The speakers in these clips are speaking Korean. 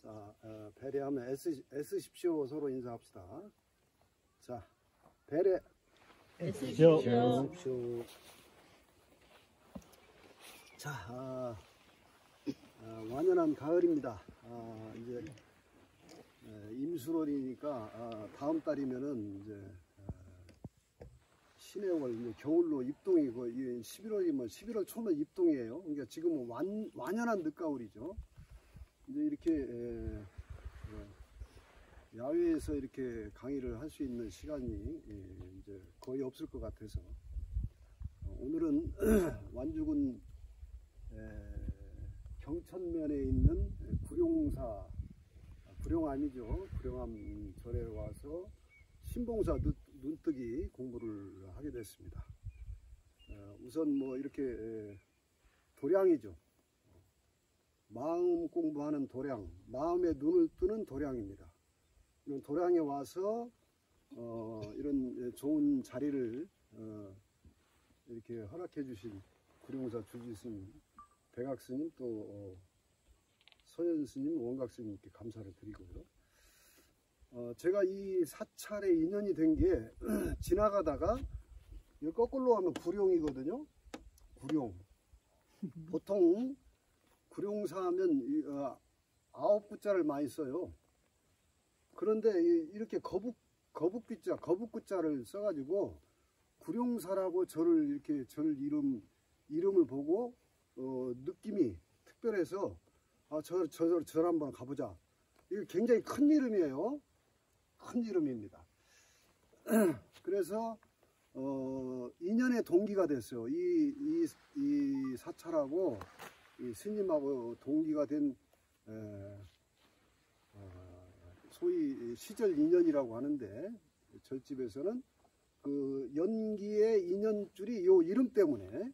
자, 배려하면 애쓰십시오. 서로 인사합시다. 자, 배려 애쓰십시오. 자, 완연한 가을입니다. 이제 임수월이니까 다음 달이면은 이제 신해월, 이제 겨울로 입동이고 11월이면 11월 초면 입동이에요. 그러니까 지금은 완연한 늦가을이죠. 이제 이렇게 야외에서 이렇게 강의를 할 수 있는 시간이 이제 거의 없을 것 같아서 오늘은 완주군 경천면에 있는 구룡암이죠. 구룡암 절에 와서 신봉사 눈뜨기 공부를 하게 됐습니다. 우선 뭐 이렇게 도량이죠. 마음 공부하는 도량, 마음의 눈을 뜨는 도량입니다. 이런 도량에 와서 이런 좋은 자리를 이렇게 허락해 주신 구룡사 주지스님, 백악스님, 또 서현스님, 원각스님께 감사를 드리고요. 제가 이 사찰에 인연이 된 게 지나가다가 이거 거꾸로 하면 구룡이거든요. 구룡. 보통 구룡사 하면 9구자를 많이 써요. 그런데 이렇게 거북구자를 써가지고 구룡사라고 절 이름을 보고 느낌이 특별해서 절 한번 가보자. 이게 굉장히 큰 이름이에요. 큰 이름입니다. 그래서 인연의 동기가 됐어요. 이 사찰하고 이 스님하고 동기가 된 소위 시절 인연이라고 하는데, 절집에서는 그 연기의 인연줄이 요 이름 때문에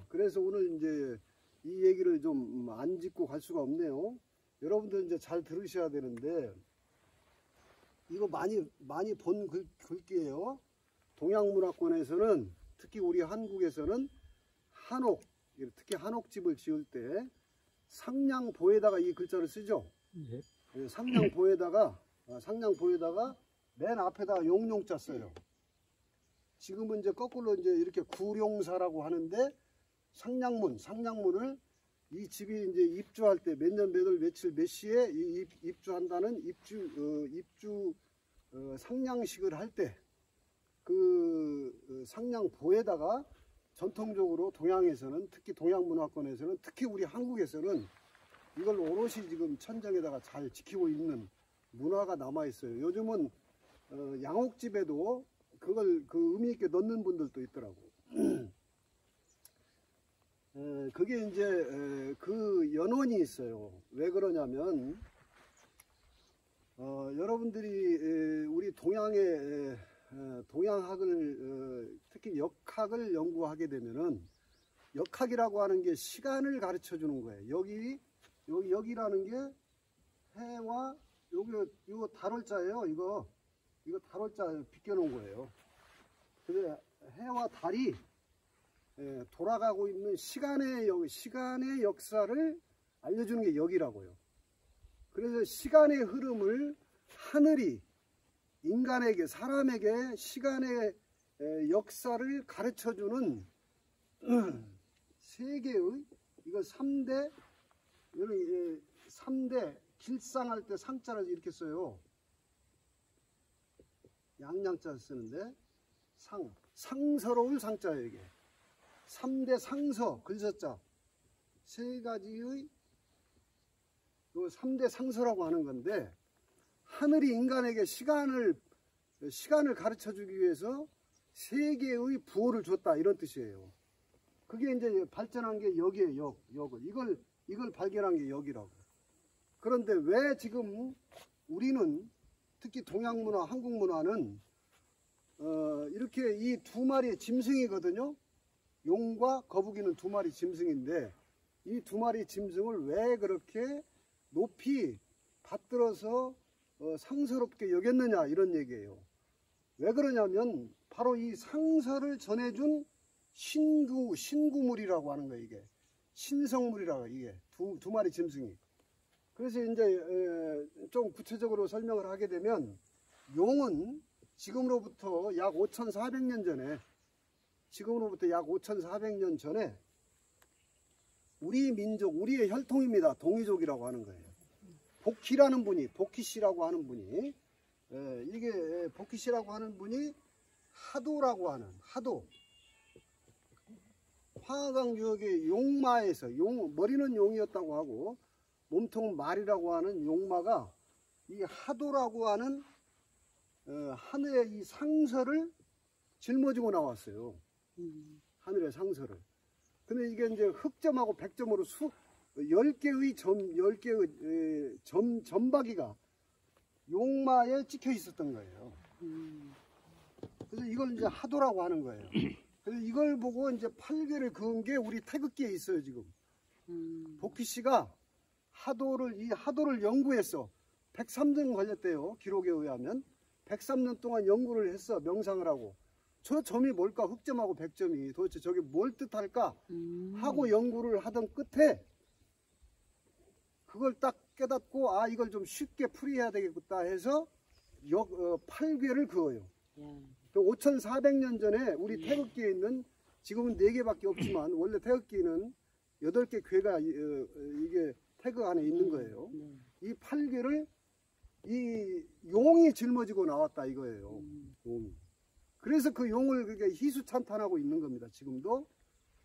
그래서 오늘 이제 이 얘기를 좀 안 짚고 갈 수가 없네요. 여러분들 이제 잘 들으셔야 되는데, 이거 많이 본 글귀예요. 동양문화권에서는, 특히 우리 한국에서는 한옥, 특히 한옥집을 지을 때 상냥보에다가 이 글자를 쓰죠. 네. 상냥보에다가 맨 앞에다가 용용자 써요. 지금은 이제 거꾸로 이제 이렇게 구룡사라고 하는데, 상냥문을 이 집이 이제 입주할 때 몇 년 몇 월 며칠 몇 시에 입주한다는 입주 상냥식을 할 때 그 상냥보에다가 전통적으로 동양에서는, 특히 동양문화권에서는, 특히 우리 한국에서는 이걸 오롯이 지금 천정에다가 잘 지키고 있는 문화가 남아 있어요. 요즘은 양옥집에도 그걸 의미 있게 넣는 분들도 있더라고. 그게 이제 그 연원이 있어요. 왜 그러냐면 여러분들이 우리 동양학을 특히 역학을 연구하게 되면은, 역학이라고 하는 게 시간을 가르쳐 주는 거예요. 여기라는 게 해와 이거 달월자예요. 이거 달월자 비껴 놓은 거예요. 그래서 해와 달이 돌아가고 있는 시간의 역사를 알려주는 게 역이라고요. 그래서 시간의 흐름을 하늘이 인간에게, 사람에게 시간의 역사를 가르쳐주는 세계의, 이거 3대 길상할 때 상자를 이렇게 써요. 양양자 쓰는데 상서로울 상자예요. 이게 3대 상서, 글서자 세 가지의 3대 상서라고 하는 건데, 하늘이 인간에게 시간을 가르쳐 주기 위해서 세계의 부호를 줬다, 이런 뜻이에요. 그게 이제 발전한 게 역이에요. 이걸 발견한 게 역이라고. 그런데 왜 지금 우리는, 특히 동양문화, 한국문화는 이렇게 이 두 마리의 짐승이거든요. 용과 거북이는 두 마리 짐승인데, 이 두 마리 짐승을 왜 그렇게 높이 받들어서 상서롭게 여겼느냐, 이런 얘기예요. 왜 그러냐면 바로 이 상서를 전해준 신구물이라고 하는 거예요. 이게 신성물이라고. 이게 두 마리 짐승이. 그래서 이제 좀 구체적으로 설명을 하게 되면 용은 지금으로부터 약 5,400년 전에 우리 민족, 우리의 혈통입니다. 동이족이라고 하는 거예요. 복희 씨라고 하는 분이 이게 복희 씨라고 하는 분이 하도라고 하는 황하강 유역의 용마에서 머리는 용이었다고 하고 몸통은 말이라고 하는 용마가 이 하도라고 하는 하늘의 이 상서를 짊어지고 나왔어요. 하늘의 상서를. 근데 이게 이제 흑점하고 백점으로 10개의 점박이가 용마에 찍혀 있었던 거예요. 그래서 이걸 이제 하도라고 하는 거예요. 그래서 이걸 보고 이제 8개를 그은 게 우리 태극기에 있어요, 지금. 복희 씨가 이 하도를 연구했어. 103년 걸렸대요, 기록에 의하면. 103년 동안 연구를 했어, 명상을 하고. 저 점이 뭘까? 흑점하고 백점이 도대체 저게 뭘 뜻할까? 하고 연구를 하던 끝에 그걸 딱 깨닫고 이걸 좀 쉽게 풀이해야 되겠다 해서 8괴를 그어요. 5,400년 전에 우리 태극기에 있는, 지금은 4개밖에 없지만 원래 태극기는 8개 괴가 이게 태극 안에 있는 거예요. 이 8괴를 이 용이 짊어지고 나왔다 이거예요. 용이. 그래서 그 용을 그렇게 희수찬탄하고 있는 겁니다. 지금도.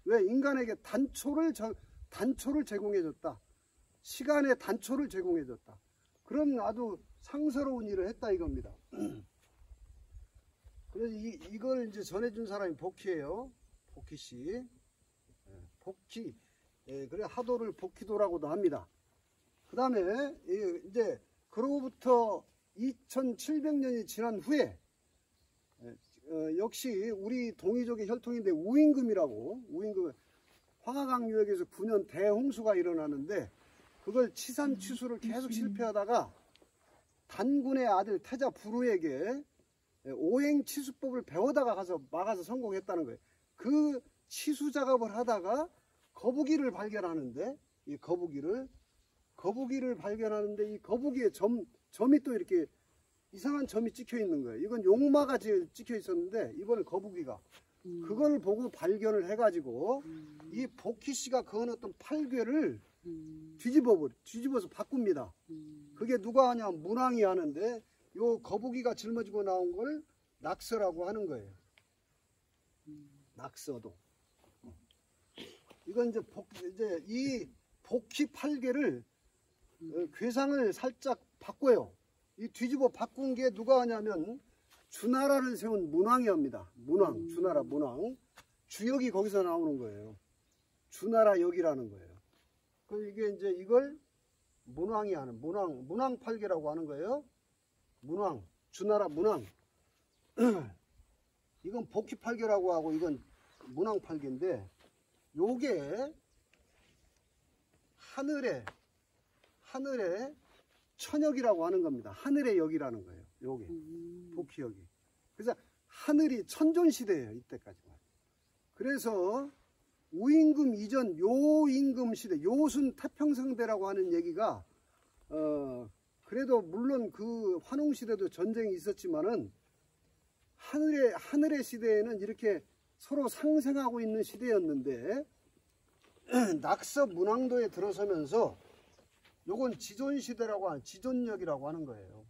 왜? 인간에게 단초를 제공해줬다. 시간의 단초를 제공해줬다. 그런 아주 상스러운 일을 했다 이겁니다. 그래서 이걸 이제 전해준 사람이 복희예요. 복희 씨. 복희. 그래 하도를 복희도라고도 합니다. 그 다음에 이제 그로부터 2,700년이 지난 후에 역시 우리 동이족의 혈통인데 우임금 황하강 유역에서 9년 대홍수가 일어나는데 그걸 치산치수를 계속 실패하다가 단군의 아들 태자 부루에게 오행치수법을 배우다가 가서 막아서 성공했다는 거예요. 그 치수 작업을 하다가 거북이를 발견하는데 이 거북이를 발견하는데 이 거북이의 점이 또 이렇게 이상한 점이 찍혀 있는 거예요. 이건 용마가 찍혀 있었는데 이번에 거북이가 그걸 보고 발견을 해가지고 이 복희 씨가 그어놨던 8괴를 뒤집어서 바꿉니다. 그게 누가 하냐? 문왕이 하는데 요 거북이가 짊어지고 나온 걸 낙서라고 하는 거예요. 낙서도. 이건 이제 이 복희 8괴를 괴상을 살짝 바꿔요. 이 뒤집어 바꾼 게 누가 하냐면 주나라를 세운 문왕이 합니다. 주나라 문왕. 주역이 거기서 나오는 거예요. 주나라 역이라는 거예요. 그럼 이게 이제 이걸 문왕이 하는 문왕 8괴라고 하는 거예요. 문왕, 주나라 문왕. 이건 복희 8괴라고 하고 이건 문왕 8괴인데 요게 하늘의 천역이라고 하는 겁니다. 하늘의 역이라는 거예요. 요게 복희 역이. 그래서 하늘이 천존시대예요. 이때까지만. 그래서 우임금 이전 요임금 시대, 요순 태평성대라고 하는 얘기가 그래도 물론 그 환웅시대도 전쟁이 있었지만은 하늘의 시대에는 이렇게 서로 상생하고 있는 시대였는데 낙서 문왕도에 들어서면서 요건 지존시대라고 하는 지존역이라고 하는 거예요.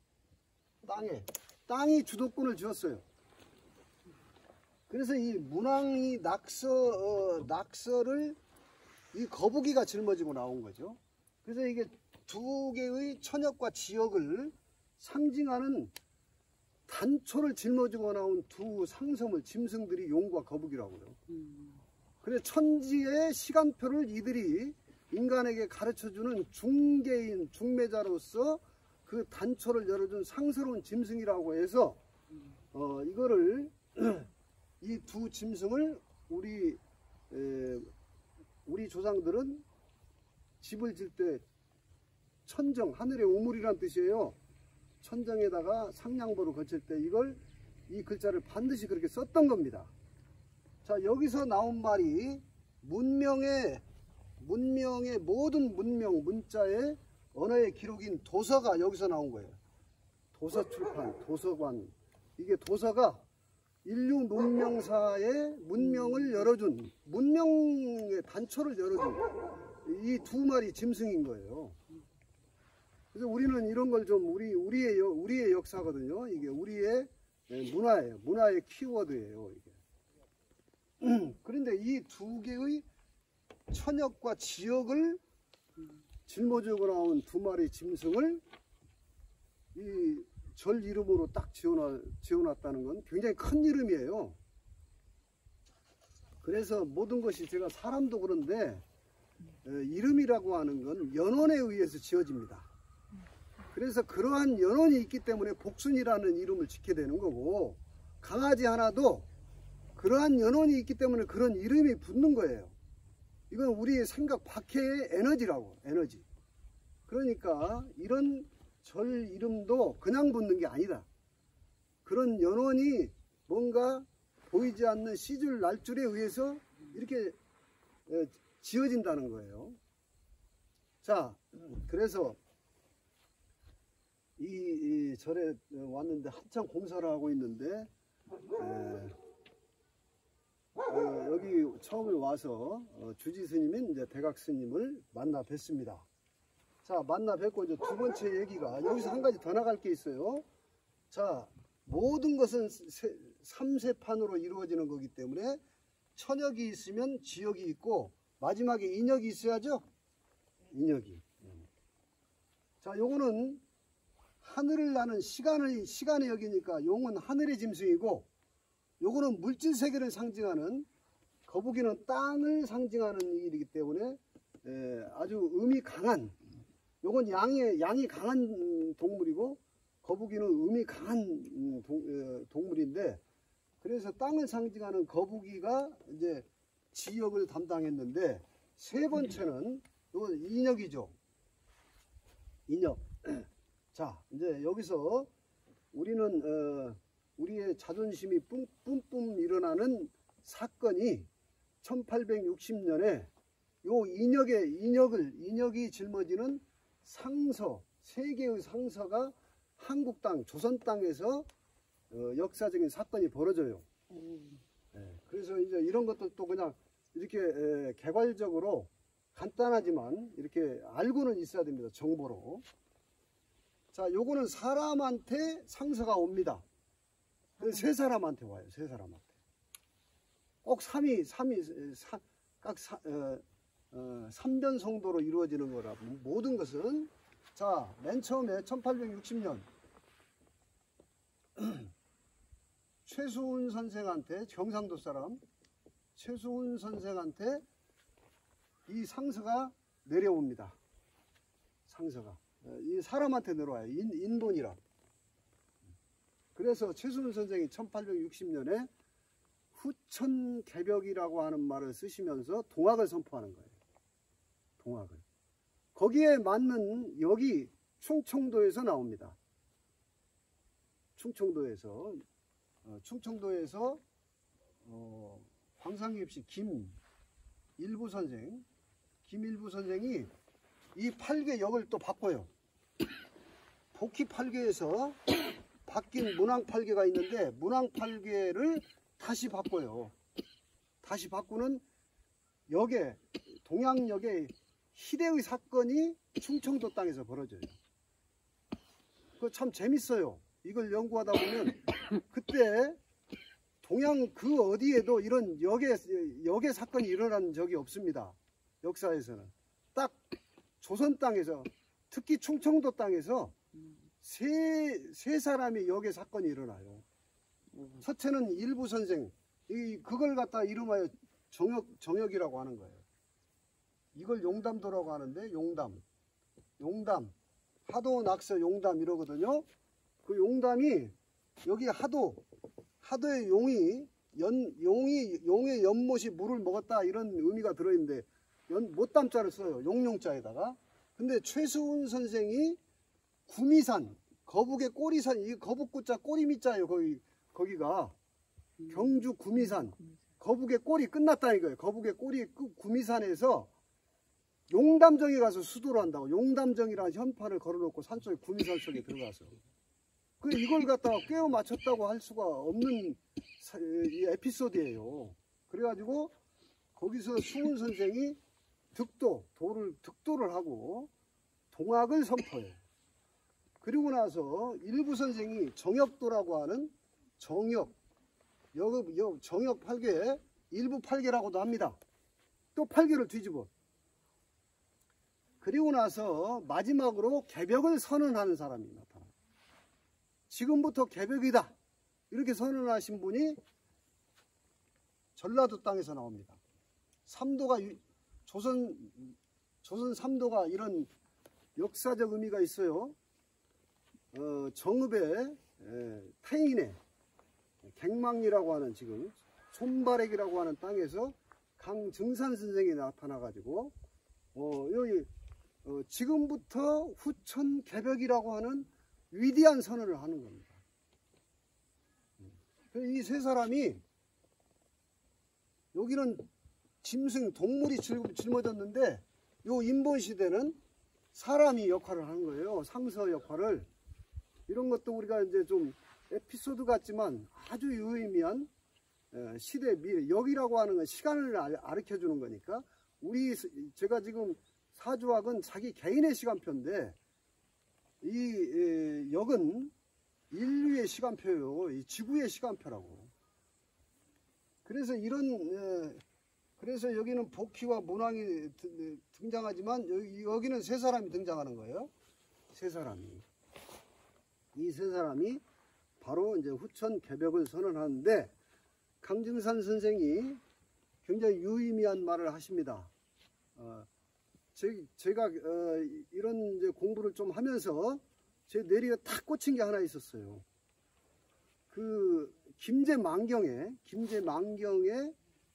땅이 주도권을 쥐었어요. 그래서 이 문왕이 낙서를 이 거북이가 짊어지고 나온 거죠. 그래서 이게 두 개의 천역과 지역을 상징하는 단초를 짊어지고 나온 두 짐승들이 용과 거북이라고요. 그래서 천지의 시간표를 이들이 인간에게 가르쳐주는 중개인, 중매자로서 그 단초를 열어준 상스러운 짐승이라고 해서 이거를 이 두 짐승을 우리 조상들은 집을 질 때 천정, 하늘의 우물이란 뜻이에요. 천정에다가 상냥보를 거칠 때 이 글자를 반드시 그렇게 썼던 겁니다. 자, 여기서 나온 말이 문명의 문명의 모든 문명 문자의 언어의 기록인 도서가 여기서 나온 거예요. 도서 출판, 도서관. 이게 도서가 인류 문명사의 문명을 열어준, 문명의 단초를 열어준 이 두 마리 짐승인 거예요. 그래서 우리는 이런 걸 좀 우리의 역사거든요. 이게 우리의 문화예요. 문화의 키워드예요. 이게. 그런데 이 두 개의 천역과 지역을 짊어지고 나온 두 마리 짐승을 이 절 이름으로 딱 지어놨다는 건 굉장히 큰 이름이에요. 그래서 모든 것이 제가 사람도 그런데 이름이라고 하는 건 연원에 의해서 지어집니다. 그래서 그러한 연원이 있기 때문에 복순이라는 이름을 짓게 되는 거고, 강아지 하나도 그러한 연원이 있기 때문에 그런 이름이 붙는 거예요. 이건 우리의 생각 밖의 에너지라고, 에너지. 그러니까 이런 절 이름도 그냥 붙는 게 아니다. 그런 연원이 뭔가 보이지 않는 시줄 날줄에 의해서 이렇게 지어진다는 거예요. 자, 그래서 이 절에 왔는데 한참 공사를 하고 있는데 여기 처음에 와서 주지 스님인 이제 대각 스님을 만나 뵀습니다. 자, 만나 뵙고 이제 두 번째 얘기가 여기서 한 가지 더 나갈 게 있어요. 자, 모든 것은 삼세판으로 이루어지는 거기 때문에 천역이 있으면 지역이 있고 마지막에 인역이 있어야죠. 인역이. 자, 요거는 하늘을 나는 시간의 역이니까 용은 하늘의 짐승이고, 요거는 물질 세계를 상징하는, 거북이는 땅을 상징하는 일이기 때문에 아주 음이 강한, 요건 양이 강한 동물이고, 거북이는 음이 강한 동물인데, 그래서 땅을 상징하는 거북이가 이제 지역을 담당했는데, 세 번째는 요건 인역이죠. 인역. 자, 이제 여기서 우리는 우리의 자존심이 뿜뿜 일어나는 사건이 1860년에 요 인역이 жил머지는 상서, 세계의 상서가 한국 땅, 조선 땅에서 역사적인 사건이 벌어져요. 그래서 이제 이런 것도 또 그냥 이렇게 개괄적으로 간단하지만 이렇게 알고는 있어야 됩니다. 정보로. 자, 요거는 사람한테 상서가 옵니다. 세 사람한테 와요. 세 사람한테. 꼭 각 3변성도로 이루어지는 거라. 모든 것은. 자, 맨 처음에 1860년 최수훈 선생한테, 경상도 사람 최수훈 선생한테 이 상서가 내려옵니다. 상서가. 이 사람한테 내려와요. 인본이라. 그래서 최수훈 선생이 1860년에 후천개벽이라고 하는 말을 쓰시면서 동학을 선포하는 거예요. 동학을. 거기에 맞는 역이 충청도에서 나옵니다. 충청도에서 황상엽씨 김일부 선생이 이 8개 역을 또 바꿔요. 복희 8개에서 바뀐 문왕 8개가 있는데 문왕 8개를 다시 바꿔요. 다시 바꾸는 역에, 동양역에 희대의 사건이 충청도 땅에서 벌어져요. 그거 참 재밌어요. 이걸 연구하다 보면 그때 동양 그 어디에도 이런 역의 사건이 일어난 적이 없습니다. 역사에서는. 딱 조선 땅에서, 특히 충청도 땅에서 세 사람의 역의 사건이 일어나요. 첫째는 일부 선생, 그걸 갖다 이름하여 정역이라고 하는 거예요. 이걸 용담도라고 하는데, 용담, 하도 낙서 용담 이러거든요. 그 용담이 여기 하도의 용의 연못이 물을 먹었다 이런 의미가 들어있는데 못담자를 써요. 용용자에다가. 근데 최수훈 선생이 구미산, 거북의 꼬리산, 이 거북구자 꼬리미자예요. 거기가 경주 구미산, 거북의 꼬리 끝났다 이거예요. 거북의 꼬리 구미산에서 용담정에 가서 수도를 한다고. 용담정이라는 현판을 걸어놓고 산속에 구미산 속에 들어가서 이걸 갖다가 꿰어 맞췄다고 할 수가 없는 이 에피소드예요. 그래가지고 거기서 수훈 선생이 득도를 하고 동학을 선포해요. 그리고 나서 일부 선생이 정역도라고 하는 정역 8개, 일부 8개라고도 합니다. 또 8개를 뒤집어. 그리고 나서 마지막으로 개벽을 선언하는 사람이 나타나요. 지금부터 개벽이다. 이렇게 선언하신 분이 전라도 땅에서 나옵니다. 삼도가 조선 3도가 이런 역사적 의미가 있어요. 정읍의 태인의 갱망리라고 하는 지금 손바래기라고 하는 땅에서 강증산 선생이 나타나가지고 여기 지금부터 후천 개벽이라고 하는 위대한 선언을 하는 겁니다. 이 세 사람이 여기는 짐승 동물이 짊어졌는데 요 인본시대는 사람이 역할을 하는 거예요. 상서 역할을. 이런 것도 우리가 이제 좀 에피소드 같지만 아주 유의미한 시대 미래. 역이라고 하는 건 시간을 가르쳐 주는 거니까 제가 지금 사주학은 자기 개인의 시간표인데 이 역은 인류의 시간표예요. 이 지구의 시간표라고. 그래서 그래서 여기는 복희와 문왕이 등장하지만 여기는 세 사람이 등장하는 거예요. 세 사람이. 이 세 사람이 바로 이제 후천 개벽을 선언하는데 강증산 선생이 굉장히 유의미한 말을 하십니다. 제가 이런 이제 공부를 좀 하면서 제 뇌리에 탁 꽂힌 게 하나 있었어요. 김제만경의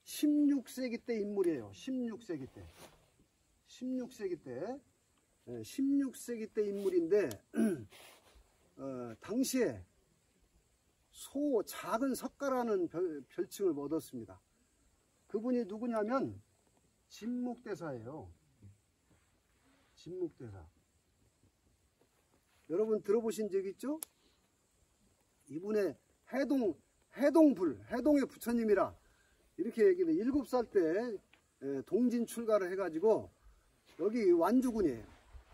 16세기 때 인물이에요. 16세기 때 인물인데 당시에 작은 석가라는 별칭을 얻었습니다. 그분이 누구냐면 진묵대사예요. 진묵대사. 여러분 들어보신 적 있죠? 이분의 해동의 부처님이라 이렇게 얘기를 7살 때 동진 출가를 해가지고 여기 완주군이에요.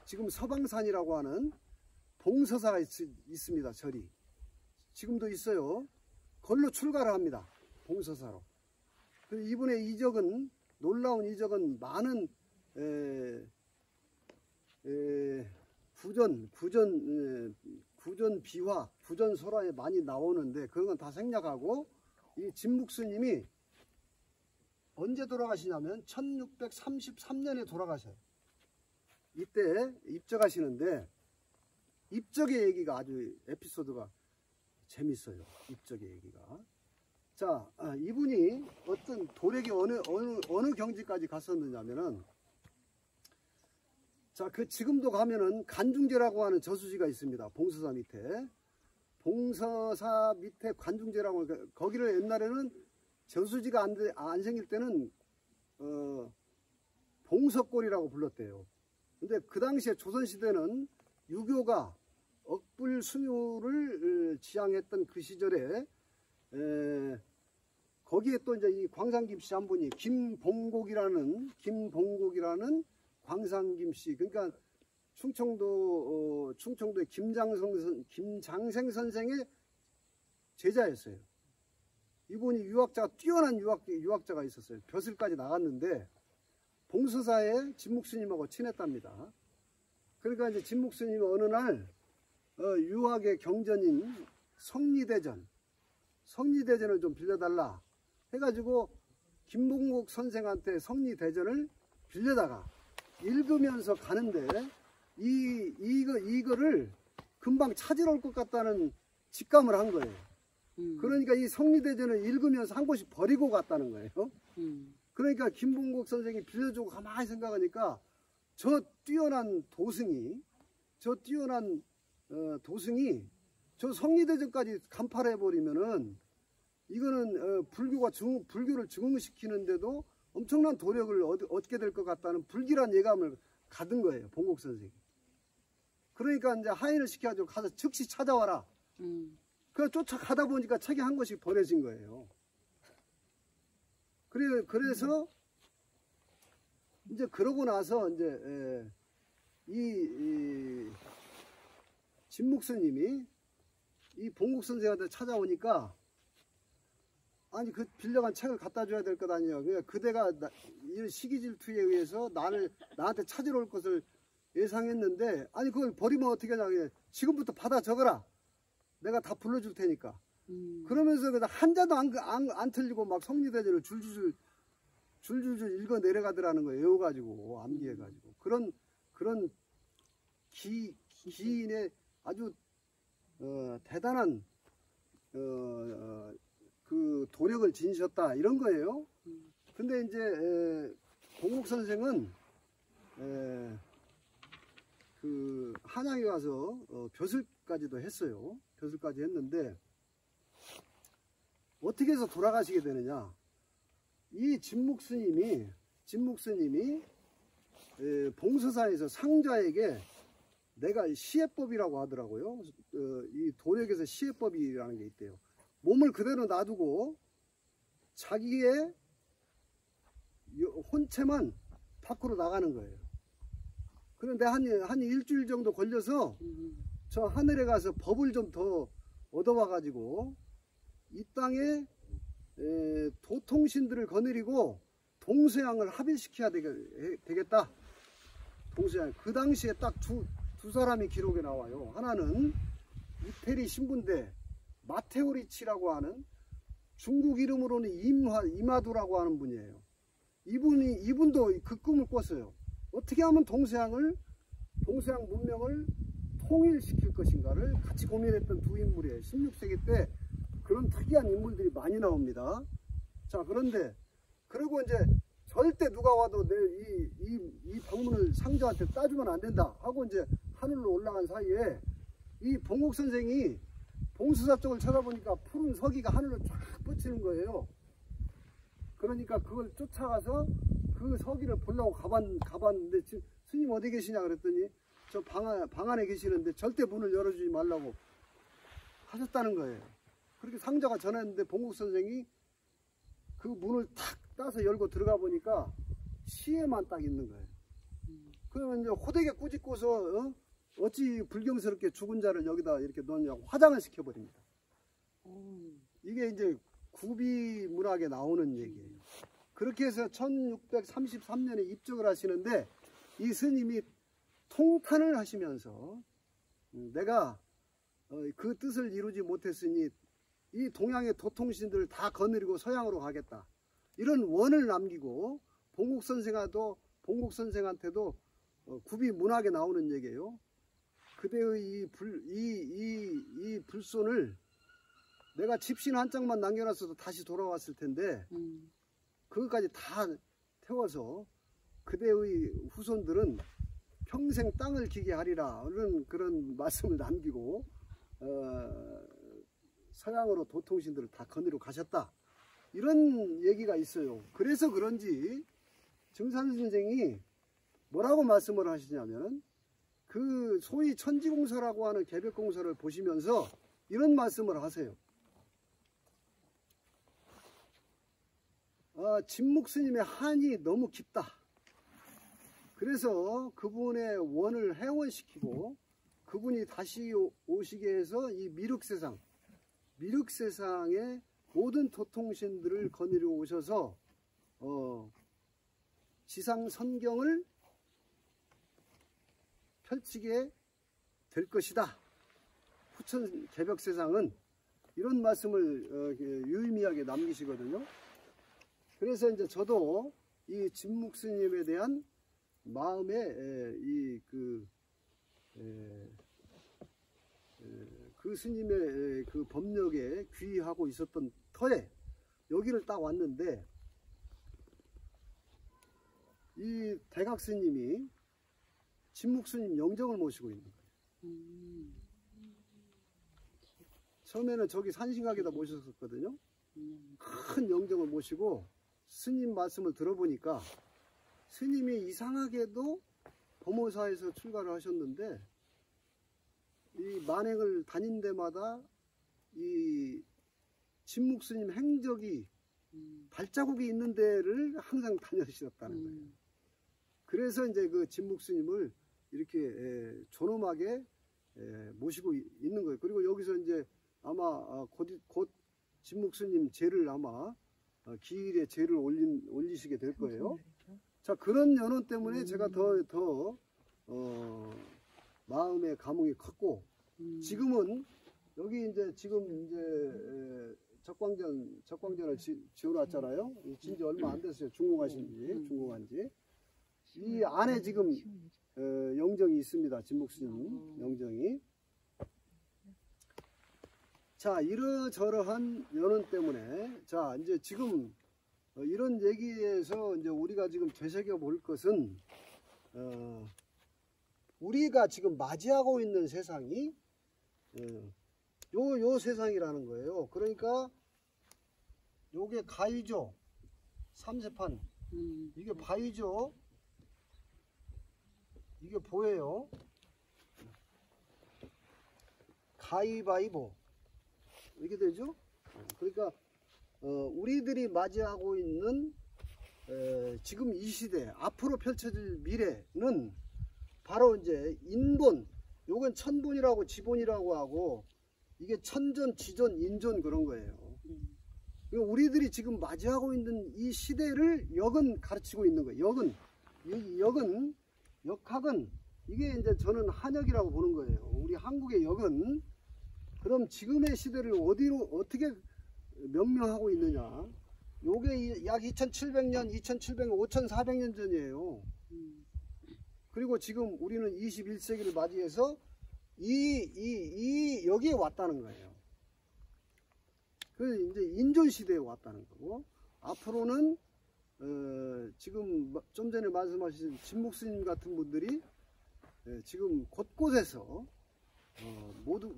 지금 서방산이라고 하는 봉서사가 있습니다. 절이. 지금도 있어요. 걸로 출가를 합니다. 봉서사로. 이분의 이적은 놀라운 이적은 많은 구전 비화, 구전 설화에 많이 나오는데 그런 건 다 생략하고 이 진묵스님이 언제 돌아가시냐면 1633년에 돌아가셔요. 이때 입적하시는데 입적의 얘기가 아주 에피소드가 재밌어요. 입적의 얘기가. 자, 이분이 어떤 도력이 어느 경지까지 갔었느냐면은 자, 지금도 가면은 간중제라고 하는 저수지가 있습니다. 봉서사 밑에. 봉서사 밑에 간중제라고 하는 거기를 옛날에는 저수지가 안 생길 때는 봉서골이라고 불렀대요. 근데 그 당시에 조선시대는 유교가 억불숭유를 지향했던 그 시절에 거기에 또 이제 이 광산김씨 한 분이 김봉곡이라는 광산김씨, 그러니까 충청도의 김장생 선생의 제자였어요. 이분이 뛰어난 유학자가 있었어요. 벼슬까지 나갔는데 봉서사에 진묵스님하고 친했답니다. 그러니까 이제 진묵스님이 어느 날 유학의 경전인 성리대전을 좀 빌려달라 해가지고 김봉국 선생한테 성리대전을 빌려다가 읽으면서 가는데 이거를 금방 찾으러 올 것 같다는 직감을 한 거예요. 그러니까 이 성리대전을 읽으면서 한 곳이 버리고 갔다는 거예요. 그러니까 김봉국 선생이 빌려주고 가만히 생각하니까 저 뛰어난 도승이 저 성리대전까지 간파를 해버리면은 이거는 불교를 증흥시키는데도 엄청난 도력을 얻게 될 것 같다는 불길한 예감을 가든 거예요, 봉국 선생이. 그러니까 이제 하인을 시켜가지고 가서 즉시 찾아와라. 그래서 쫓아가다 보니까 책에 한 권씩 버려진 거예요. 그래서 이제 그러고 나서 이제 이 진묵 스님이 이 봉국 선생한테 찾아오니까, 아니 그 빌려간 책을 갖다 줘야 될 것 아니냐. 그대가 이 시기 질투에 의해서 나한테 찾으러 올 것을 예상했는데, 아니 그걸 버리면 어떻게 하냐. 지금부터 받아 적어라. 내가 다 불러줄 테니까. 그러면서 한자도 안 틀리고 막 성리대전을 줄줄줄 읽어 내려가더라는 거예요. 외워가지고 암기해가지고. 그런 기인의 아주 대단한 그 도력을 지니셨다 이런 거예요. 근데 이제 봉국 선생은 그 한양에 가서 벼슬까지도 했어요. 벼슬까지 했는데 어떻게 해서 돌아가시게 되느냐. 이 진묵 스님이 봉서사에서 상자에게 내가 시해법이라고 하더라고요. 이 도력에서 시해법이라는 게 있대요. 몸을 그대로 놔두고 자기의 혼체만 밖으로 나가는 거예요. 그런데 한 일주일 정도 걸려서 저 하늘에 가서 법을 좀 더 얻어와 가지고 이 땅에 도통신들을 거느리고 동서양을 합일시켜야 되겠다. 동서양. 그 당시에 딱 두 사람이 기록에 나와요. 하나는 이태리 신분대 마테오리치라고 하는, 중국 이름으로는 이마두라고 하는 분이에요. 이분도 그 꿈을 꿨어요. 어떻게 하면 동서양 문명을 통일시킬 것인가를 같이 고민했던 두 인물이에요. 16세기 때 그런 특이한 인물들이 많이 나옵니다. 자, 그런데 그리고 이제 절대 누가 와도 이 방문을 상자한테 따주면 안 된다 하고 이제 하늘로 올라간 사이에 이 봉국 선생이 봉수사 쪽을 쳐다보니까 푸른 서기가 하늘로 쫙 뻗치는 거예요. 그러니까 그걸 쫓아가서 그 서기를 보려고 가봤는데, 지금 스님 어디 계시냐 그랬더니 저 방 안에 계시는데 절대 문을 열어주지 말라고 하셨다는 거예요. 그렇게 상자가 전했는데 봉국 선생이 그 문을 탁 따서 열고 들어가 보니까 시에만 딱 있는 거예요. 그러면 이제 호되게 꾸짖고서 어찌 불경스럽게 죽은 자를 여기다 이렇게 넣냐고 화장을 시켜버립니다. 이게 이제 구비 문학에 나오는 얘기예요. 그렇게 해서 1633년에 입적을 하시는데, 이 스님이 통탄을 하시면서 내가 그 뜻을 이루지 못했으니 이 동양의 도통신들을 다 거느리고 서양으로 가겠다, 이런 원을 남기고 봉국 선생한테도 구비 문학에 나오는 얘기예요. 그대의 이 불손을 내가 집신 한 장만 남겨놨어도 다시 돌아왔을 텐데 그것까지 다 태워서 그대의 후손들은 평생 땅을 기게 하리라, 그런 말씀을 남기고 서양으로 도통신들을 다 거느리고 가셨다, 이런 얘기가 있어요. 그래서 그런지 증산 선생이 뭐라고 말씀을 하시냐면, 그 소위 천지공서라고 하는 개벽공서를 보시면서 이런 말씀을 하세요. 진묵 스님의 한이 너무 깊다. 그래서 그분의 원을 해원시키고 그분이 다시 오시게 해서 이 미륵세상의 모든 도통신들을 거느리고 오셔서 지상 선경을 펼치게 될 것이다. 후천 개벽세상은 이런 말씀을 유의미하게 남기시거든요. 그래서 이제 저도 이 진묵 스님에 대한 마음에 그 스님의 그 법력에 귀의하고 있었던 터에 여기를 딱 왔는데, 이 대각 스님이 진묵 스님 영정을 모시고 있는 거예요. 처음에는 저기 산신각에다 모셨었거든요. 큰 영정을 모시고 스님 말씀을 들어보니까 스님이 이상하게도 범호사에서 출가를 하셨는데 이 만행을 다닌 데마다 이 진묵스님 행적이 발자국이 있는 데를 항상 다녀주셨다는 거예요. 그래서 이제 그 진묵스님을 이렇게 존엄하게 모시고 있는 거예요. 그리고 여기서 이제 아마 곧 진묵스님 제를 아마 기일에 제를 올리시게 될 거예요. 자, 그런 연원 때문에 제가 더 마음의 감흥이 컸고, 지금은 여기 이제 지금 이제 적광전을 지어놨잖아요. 진지 얼마 안 됐어요. 준공한 지. 이 안에 지금 영정이 있습니다. 진묵스님 영정이. 자, 이러저러한 연원 때문에, 자, 이제 지금 이런 얘기에서 이제 우리가 지금 되새겨 볼 것은, 우리가 지금 맞이하고 있는 세상이, 요 세상이라는 거예요. 그러니까, 요게 가위죠. 삼세판. 이게 바위죠. 이게 보예요. 가위바위보. 이렇게 되죠. 그러니까 우리들이 맞이하고 있는 지금 이 시대, 앞으로 펼쳐질 미래는 바로 이제 인본, 요건 천본이라고 지본이라고 하고, 이게 천전, 지전, 인존 그런 거예요. 그러니까 우리들이 지금 맞이하고 있는 이 시대를 역은 가르치고 있는 거예요. 역학은 이게 이제 저는 한역이라고 보는 거예요. 우리 한국의 역은 그럼 지금의 시대를 어떻게 명명하고 있느냐? 요게 약 2700년, 5400년 전이에요. 그리고 지금 우리는 21세기를 맞이해서 여기에 왔다는 거예요. 그 이제 인존 시대에 왔다는 거고, 앞으로는 지금 좀 전에 말씀하신 진묵스님 같은 분들이 지금 곳곳에서 모두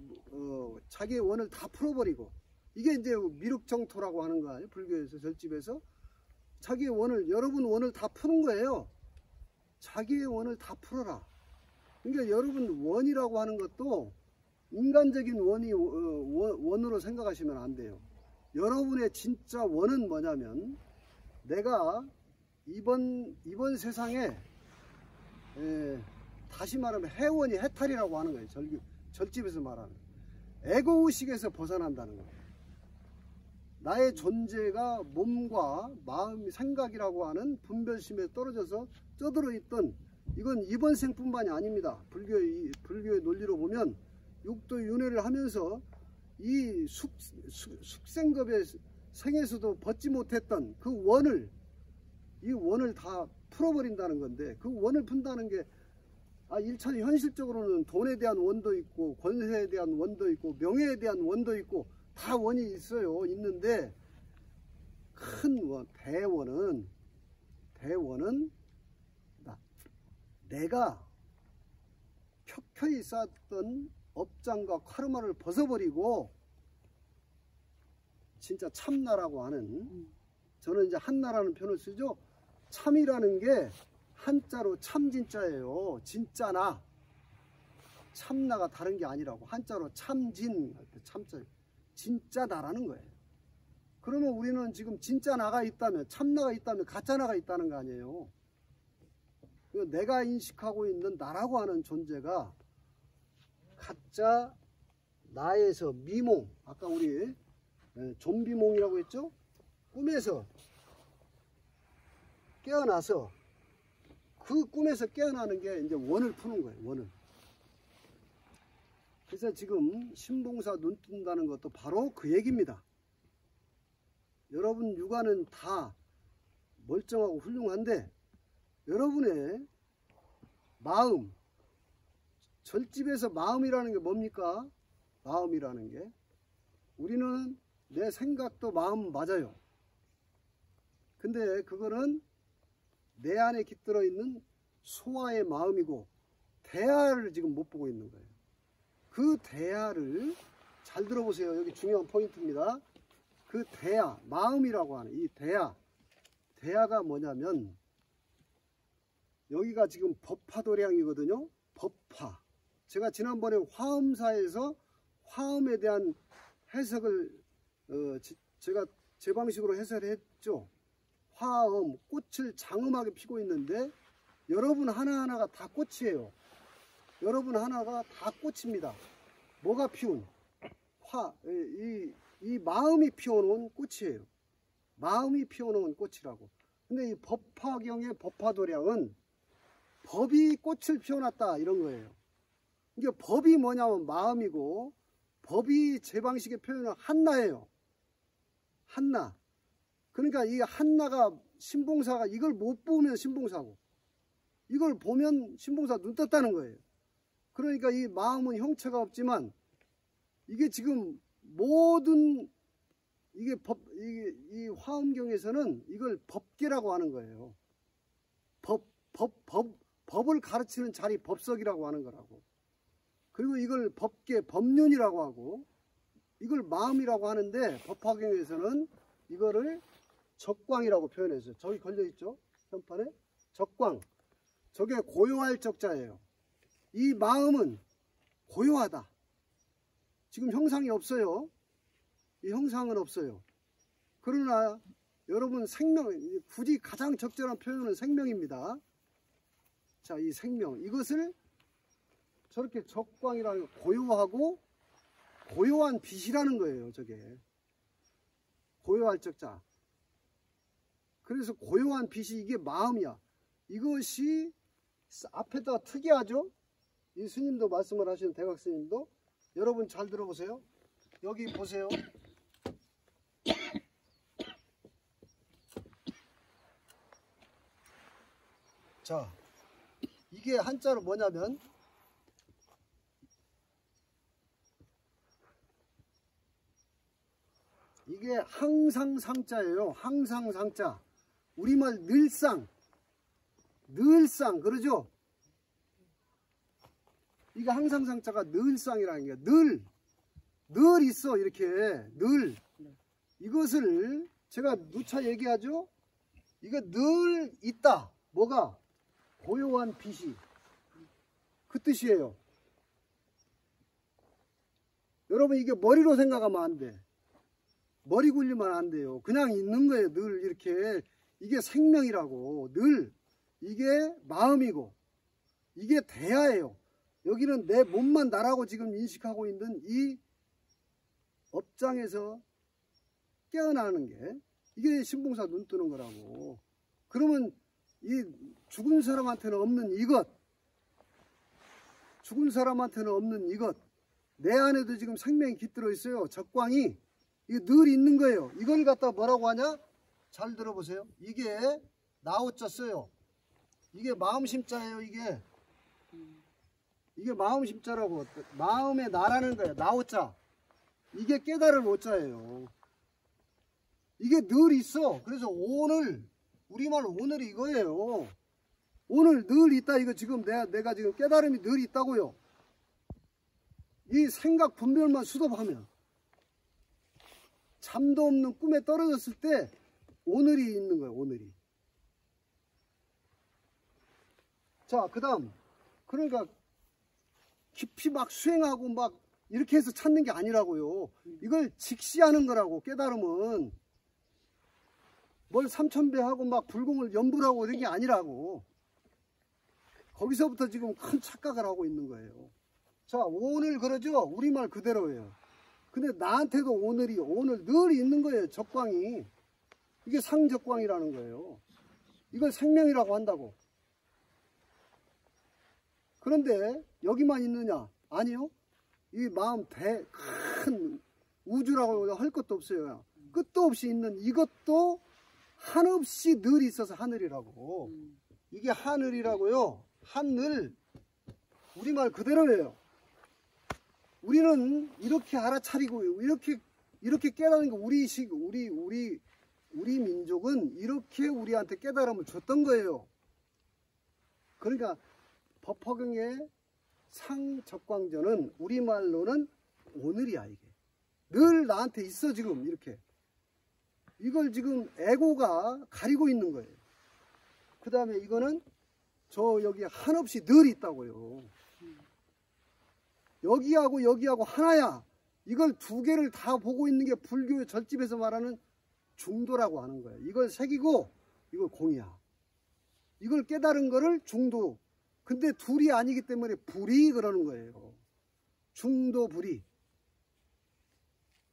자기의 원을 다 풀어버리고, 이게 이제 미륵정토라고 하는 거 아니에요? 불교에서 절집에서 자기의 원을, 여러분 원을 다 푸는 거예요. 자기의 원을 다 풀어라. 그러니까 여러분 원이라고 하는 것도 인간적인 원으로 생각하시면 안 돼요. 여러분의 진짜 원은 뭐냐면, 내가 이번 세상에 다시 말하면 해원이 해탈이라고 하는 거예요. 절집에서 말하는 에고의식에서 벗어난다는 거예요. 나의 존재가 몸과 마음, 생각이라고 하는 분별심에 떨어져서 쩌들어 있던, 이건 이번 생뿐만이 아닙니다. 불교의 논리로 보면 육도 윤회를 하면서 이 숙생급의 생에서도 벗지 못했던 그 이 원을 다 풀어버린다는 건데, 그 원을 푼다는 게 일차는 현실적으로는 돈에 대한 원도 있고, 권세에 대한 원도 있고, 명예에 대한 원도 있고, 다 원이 있어요. 있는데, 큰 원, 대원은 내가 켜켜이 쌓았던 업장과 카르마를 벗어버리고 진짜 참나라고 하는, 저는 이제 한나라는 표현을 쓰죠. 참이라는 게 한자로 참진자예요. 진짜나. 참나가 다른 게 아니라고. 한자로 참진, 참자, 진짜다라는 거예요. 그러면 우리는 지금 진짜 나가 있다면, 참나가 있다면 가짜 나가 있다는 거 아니에요. 내가 인식하고 있는 나라고 하는 존재가 가짜 나에서 미몽, 아까 우리 좀비몽이라고 했죠? 꿈에서 깨어나서 그 꿈에서 깨어나는 게 이제 원을 푸는 거예요. 원을. 그래서 지금 신봉사 눈 뜬다는 것도 바로 그 얘기입니다. 여러분 육안은 다 멀쩡하고 훌륭한데, 여러분의 마음, 절집에서 마음이라는 게 뭡니까? 마음이라는 게, 우리는 내 생각도 마음 맞아요. 근데 그거는 내 안에 깃들어 있는 소아의 마음이고, 대하를 지금 못 보고 있는 거예요. 그 대하를 잘 들어보세요. 여기 중요한 포인트입니다. 그 대하, 마음이라고 하는 이 대하, 대야가 뭐냐면 여기가 지금 법화도량이거든요. 법화. 제가 지난번에 화음사에서 화음에 대한 해석을 제가 제 방식으로 해설했죠. 화음, 꽃을 장음하게 피고 있는데 여러분 하나하나가 다 꽃이에요. 여러분 하나가 다 꽃입니다. 뭐가 피운? 이 마음이 피워놓은 꽃이에요. 마음이 피워놓은 꽃이라고. 근데 이 법화경의 법화도량은 법이 꽃을 피워놨다 이런 거예요. 이게 법이 뭐냐면 마음이고, 법이 제 방식의 표현은 한나예요. 한나. 그러니까 이 한나가 신봉사가 이걸 못 보면 신봉사고, 이걸 보면 신봉사 눈 떴다는 거예요. 그러니까 이 마음은 형체가 없지만 이게 지금 모든 이 화엄경에서는 이걸 법계라고 하는 거예요. 법을 가르치는 자리 법석이라고 하는 거라고. 그리고 이걸 법계, 법륜이라고 하고, 이걸 마음이라고 하는데 법화경에서는 이거를 적광이라고 표현했어요. 저기 걸려있죠? 현판에? 적광. 저게 고요할 적자예요. 이 마음은 고요하다. 지금 형상이 없어요. 이 형상은 없어요. 그러나 여러분 생명, 굳이 가장 적절한 표현은 생명입니다. 자, 이 생명, 이것을 저렇게 적광이라는 고요하고 고요한 빛이라는 거예요. 저게 고요할 적자. 그래서 고요한 빛이 이게 마음이야. 이것이 앞에다가 특이하죠. 이 스님도 말씀을 하시는 대각 스님도. 여러분 잘 들어보세요. 여기 보세요. 자, 이게 한자로 뭐냐면 이게 항상상자예요. 항상상자. 우리말 늘상. 늘상 그러죠? 이게 항상상자가 늘상이라는 게 늘 있어. 이렇게 늘. 이것을 제가 누차 얘기하죠. 이거 늘 있다. 뭐가? 고요한 빛이. 그 뜻이에요. 여러분 이게 머리로 생각하면 안 돼. 머리 굴리면 안 돼요. 그냥 있는 거예요. 늘 이렇게. 이게 생명이라고. 늘. 이게 마음이고. 이게 대야예요. 여기는 내 몸만 나라고 지금 인식하고 있는 이 업장에서 깨어나는 게 이게 신봉사 눈 뜨는 거라고. 그러면 이 죽은 사람한테는 없는 이것, 죽은 사람한테는 없는 이것, 내 안에도 지금 생명이 깃들어 있어요. 적광이. 이게 늘 있는 거예요. 이걸 갖다 뭐라고 하냐? 잘 들어보세요. 이게 나오자 써요. 이게 마음심자예요. 이게 마음심자라고. 마음에 나라는 거예요. 나오자. 이게 깨달을 오자예요. 이게 늘 있어. 그래서 오늘, 우리말 오늘이 이거예요. 오늘 늘 있다. 이거 지금 내가 지금 깨달음이 늘 있다고요. 이 생각 분별만 수dob하면, 잠도 없는 꿈에 떨어졌을 때 오늘이 있는 거예요. 오늘이. 자, 그 다음. 그러니까 깊이 막 수행하고 막 이렇게 해서 찾는 게 아니라고요. 이걸 직시하는 거라고. 깨달음은 뭘 삼천배 하고 막 불공을 연불하고 이런 게 아니라고. 거기서부터 지금 큰 착각을 하고 있는 거예요. 자, 오늘 그러죠? 우리말 그대로예요. 근데 나한테도 오늘 늘 있는 거예요. 적광이. 이게 상적광이라는 거예요. 이걸 생명이라고 한다고. 그런데 여기만 있느냐? 아니요. 이 마음 큰 우주라고 할 것도 없어요. 끝도 없이 있는 이것도 한없이 늘 있어서 하늘이라고. 이게 하늘이라고요. 하늘. 우리말 그대로예요. 우리는 이렇게 알아차리고 이렇게 깨달은 거. 우리 민족은 이렇게 우리한테 깨달음을 줬던 거예요. 그러니까 법화경의 상적광전은 우리말로는 오늘이야. 이게 늘 나한테 있어. 지금 이렇게 이걸 지금 에고가 가리고 있는 거예요. 그 다음에 이거는 저 여기 한없이 늘 있다고요. 여기하고 여기하고 하나야. 이걸 두 개를 다 보고 있는 게 불교 절집에서 말하는 중도라고 하는 거예요. 이걸 색이고 이걸 공이야. 이걸 깨달은 거를 중도. 근데 둘이 아니기 때문에 불이 그러는 거예요. 중도 불이.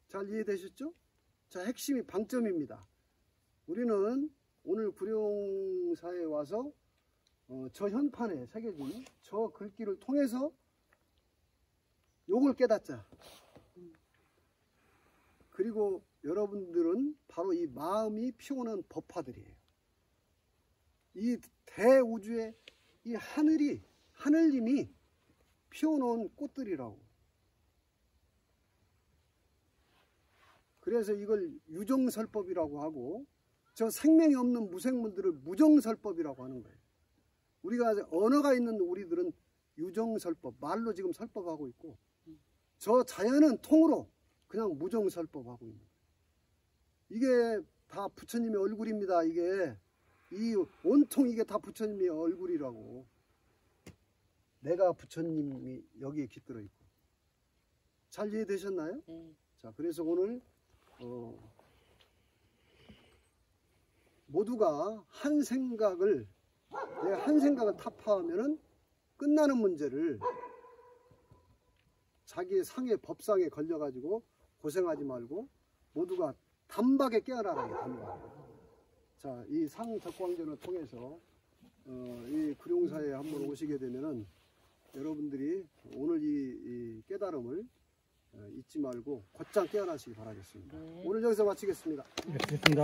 잘 이해되셨죠? 자, 핵심이 방점입니다. 우리는 오늘 구룡사에 와서 저 현판에 새겨진 저 글귀를 통해서 요걸 깨닫자. 그리고 여러분들은 바로 이 마음이 피우는 법화들이에요. 이 대우주의 이 하늘님이 피워놓은 꽃들이라고. 그래서 이걸 유정설법이라고 하고, 저 생명이 없는 무생물들을 무정설법이라고 하는 거예요. 우리가 언어가 있는 우리들은 유정설법, 말로 지금 설법하고 있고, 저 자연은 통으로 그냥 무정설법하고 있는 거예요. 이게 다 부처님의 얼굴입니다. 이게 이 온통 이게 다 부처님의 얼굴이라고. 내가 부처님이 여기에 깃들어 있고. 잘 이해되셨나요? 자, 그래서 오늘 모두가 한 생각을, 내가 한 생각을 타파하면은 끝나는 문제를 자기의 상의 법상에 걸려가지고 고생하지 말고 모두가 단박에 깨어나라는 게 단박에. 자, 이 상적광전을 통해서 이 구룡사에 한번 오시게 되면은 여러분들이 오늘 이 깨달음을 잊지 말고 곧장 깨어나시기 바라겠습니다. 네. 오늘 여기서 마치겠습니다. 네, 됐습니다.